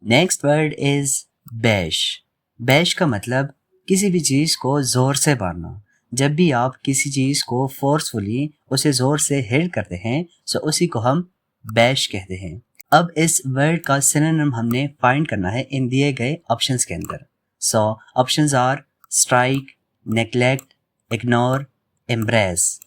Next word is bash. Bash का मतलब किसी भी चीज़ को ज़ोर से मारना। जब भी आप किसी चीज़ को फोर्सफुली उसे ज़ोर से हिट करते हैं तो उसी को हम बैश कहते हैं। अब इस वर्ड का सिनोनिम हमने फाइंड करना है इन दिए गए ऑप्शंस के अंदर। So options are strike, neglect, ignore, embrace.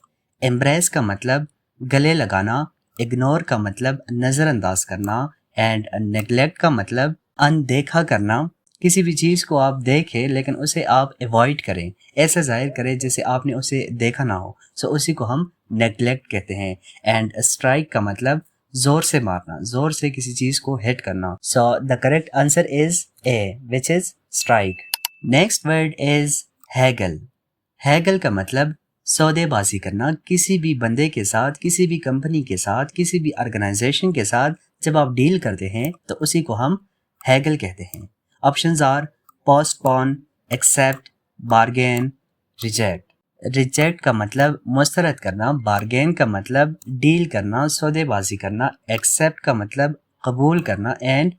Embrace का मतलब गले लगाना, इग्नोर का मतलब नज़रअंदाज करना एंड नेग्लेक्ट का मतलब अनदेखा करना। किसी भी चीज़ को आप देखें लेकिन उसे आप अवॉइड करें, ऐसा जाहिर करें जैसे आपने उसे देखा ना हो, सो उसी को हम नेग्लेक्ट कहते हैं। एंड स्ट्राइक का मतलब जोर से मारना, जोर से किसी चीज़ को हिट करना। सो the correct answer is A which is strike. Next word is Hegel. Hegel का मतलब सौदेबाजी करना। किसी भी बंदे के साथ, किसी भी कंपनी के साथ, किसी भी ऑर्गेनाइजेशन के साथ जब आप डील करते हैं तो उसी को हम हैगल कहते हैं। Options are postpone, accept, bargain, reject. Reject का मतलब मुस्तरद करना, बार्गेन का मतलब डील करना, सौदेबाजी करना, एक्सेप्ट का मतलब कबूल करना एंड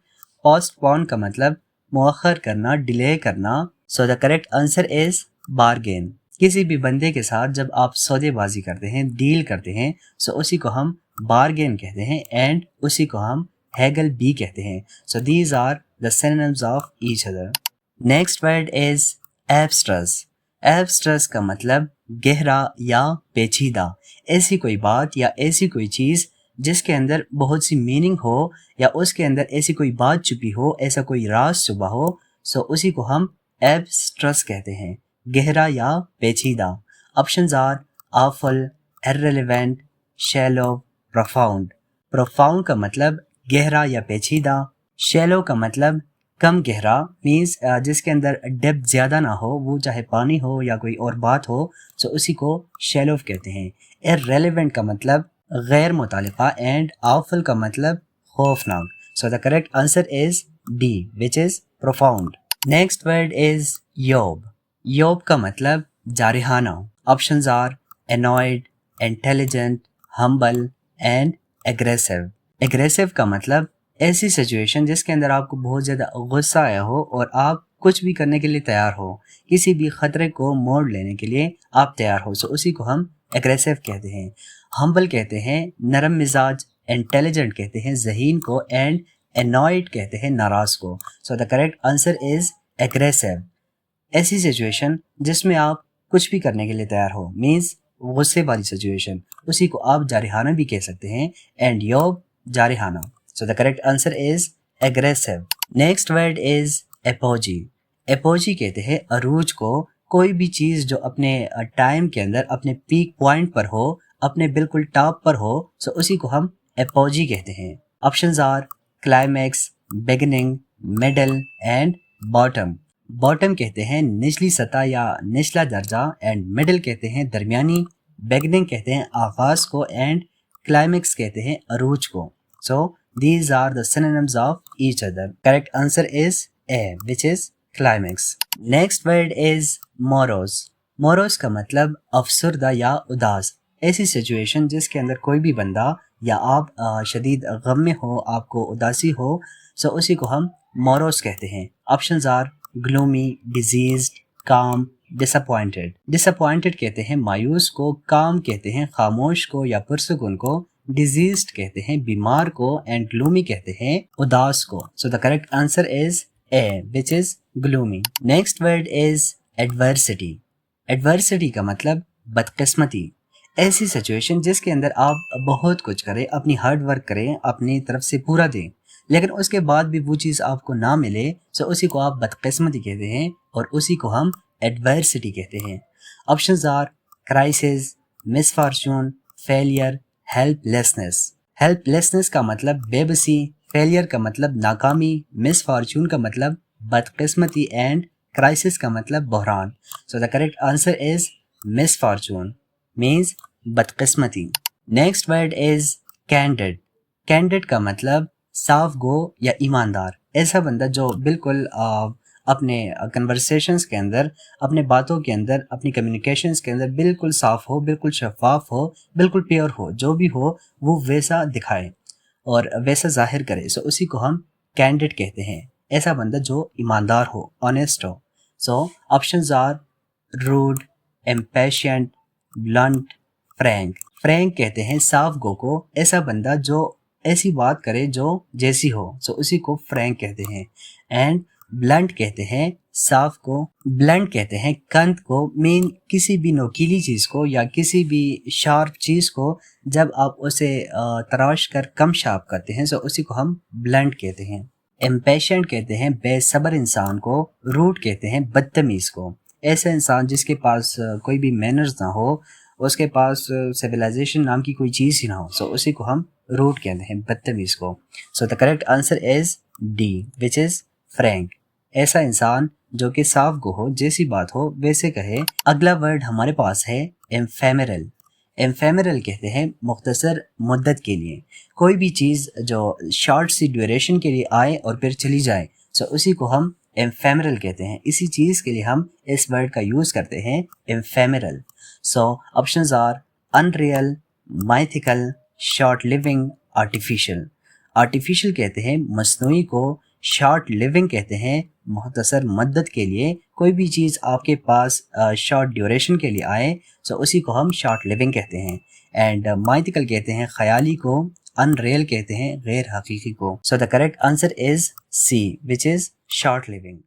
पोस्टपोन का मतलब मुअख्खर करना, डिले करना। सो the correct answer is bargain. किसी भी बंदे के साथ जब आप सौदेबाजी करते हैं, डील करते हैं, सो उसी को हम बार्गेन कहते हैं एंड उसी को हम हैगल भी कहते हैं। So these are the synonyms of each other. Next word is abstruse. Abstruse का मतलब गहरा या पेचीदा। ऐसी कोई बात या ऐसी कोई चीज़ जिसके अंदर बहुत सी मीनिंग हो या उसके अंदर ऐसी कोई बात छुपी हो, ऐसा कोई राज छुपा हो, सो उसी को हम एब्स्ट्रस कहते हैं, गहरा या पेचीदा। Options are awful, irrelevant, shallow, profound. Profound का मतलब गहरा या पेचीदा, शैलो का मतलब कम गहरा, मीन्स जिसके अंदर डेप्थ ज़्यादा ना हो, वो चाहे पानी हो या कोई और बात हो, सो उसी को शैलो कहते हैं। इर्रेलेवेंट का मतलब गैर मुतालिका एंड आवफुल का मतलब खौफनाक। So the correct answer is D which is profound. Next word is yob. Yob का मतलब जारिहाना। Options are annoyed, intelligent, humble and aggressive. Aggressive का मतलब ऐसी सिचुएशन जिसके अंदर आपको बहुत ज़्यादा गुस्सा आया हो और आप कुछ भी करने के लिए तैयार हो, किसी भी ख़तरे को मोड़ लेने के लिए आप तैयार हो, सो उसी को हम एग्रेसिव कहते हैं। हम्बल कहते हैं नरम मिजाज, इंटेलिजेंट कहते हैं ज़हीन को एंड एनॉयड कहते हैं नाराज़ को। So the correct answer is aggressive. ऐसी सिचुएशन जिसमें आप कुछ भी करने के लिए तैयार हो, मीन्स गुस्से वाली सिचुएशन, उसी को आप जारिहाना भी कह सकते हैं एंड योब जारिहाना। So the correct answer is aggressive. Next word is apogee. Apogee कहते हैं अरूज को, कोई भी चीज़ जो अपने टाइम के अंदर अपने पीक पॉइंट पर हो, अपने बिल्कुल टॉप पर हो, सो उसी को हम एपोजी कहते हैं। Options are climax, beginning, middle end bottom. Bottom कहते हैं निचली सतह या निचला दर्जा एंड मिडिल कहते हैं दरमियानी, बिगिनिंग कहते हैं आगाज को एंड क्लाइमैक्स कहते हैं अरूज को। So these are the synonyms of each other. Correct answer is A which is climax. Next word is morose. Morose का मतलब अफसरदा या उदास। ऐसी सिचुएशन जिसके अंदर कोई भी बंदा या आप शदीद गम में हो, आपको उदासी हो, सो उसी को हम मोरोज कहते हैं। ऑप्शंस आर ग्लूमी, डिजीज्ड, काम, डिसअपॉइंटेड। डिसअपॉइंटेड कहते हैं मायूस को, काम कहते हैं खामोश को या पुरसुकून को, डिजीज्ड कहते हैं बीमार को एंड ग्लूमी कहते हैं उदास को। So the correct answer is A which is gloomy. Next word is adversity. Adversity का मतलब बदकिस्मती। ऐसी सिचुएशन जिसके अंदर आप बहुत कुछ करें, अपनी हार्ड वर्क करें, अपनी तरफ से पूरा दें, लेकिन उसके बाद भी वो चीज़ आपको ना मिले, तो उसी को आप बदकिस्मती कहते हैं और उसी को हम एडवर्सिटी कहते हैं। Options are crisis, misfortune, failure, helplessness. Helplessness का मतलब बेबसी, फेलियर का मतलब नाकामी, मिसफॉर्चून का मतलब बदकिस्मती एंड क्राइसिस का मतलब बहरान। So the correct answer is misfortune, means बदकिस्मती। Next word is candid. Candid का मतलब साफ गो या ईमानदार। ऐसा बंदा जो बिल्कुल अपने कन्वर्सेशंस के अंदर, अपने बातों के अंदर, अपनी कम्युनिकेशंस के अंदर बिल्कुल साफ हो, बिल्कुल शफाफ हो, बिल्कुल प्योर हो, जो भी हो वो वैसा दिखाए और वैसा जाहिर करे, सो उसी को हम कैंडिड कहते हैं। ऐसा बंदा जो ईमानदार हो, ऑनेस्ट हो। So options are rude, impatient, blunt, frank. Frank कहते हैं साफ गो को, ऐसा बंदा जो ऐसी बात करे जो जैसी हो, सो उसी को फ्रैंक कहते हैं। एंड ब्लंट कहते हैं साफ को, ब्लंट कहते हैं कंत को, मीन किसी भी नोकीली चीज़ को या किसी भी शार्प चीज़ को जब आप उसे तराश कर कम शार्प करते हैं, सो उसी को हम ब्लंट कहते हैं। इम्पेशेंट कहते हैं बेसब्र इंसान को, रूड कहते हैं बदतमीज़ को, ऐसा इंसान जिसके पास कोई भी मैनर्स ना हो, उसके पास सिविलाइजेशन नाम की कोई चीज़ ही ना हो, सो उसी को हम रूड कहते हैं, बदतमीज़ को। So the correct answer is D, which is Frank. ऐसा इंसान जो कि साफ गो हो, जैसी बात हो वैसे कहे। अगला वर्ड हमारे पास है एम्फेमेरल। एम्फेमेरल कहते हैं मुख्तसर मुद्दत के लिए, कोई भी चीज़ जो शॉर्ट सी ड्यूरेशन के लिए आए और फिर चली जाए, सो उसी को हम एम्फेमेरल कहते हैं। इसी चीज़ के लिए हम इस वर्ड का यूज़ करते हैं, ephemeral. So options are unreal, mythical, short living, artificial. Artificial कहते हैं मसनूई को, शॉर्ट लिविंग कहते हैं मुख्तसर मद्दत के लिए, कोई भी चीज़ आपके पास शॉर्ट ड्यूरेशन के लिए आए, सो उसी को हम शॉर्ट लिविंग कहते हैं। एंड माइथिकल कहते हैं ख्याली को, अनरियल कहते हैं गैर हकीकी को। So the correct answer is C, which is short living.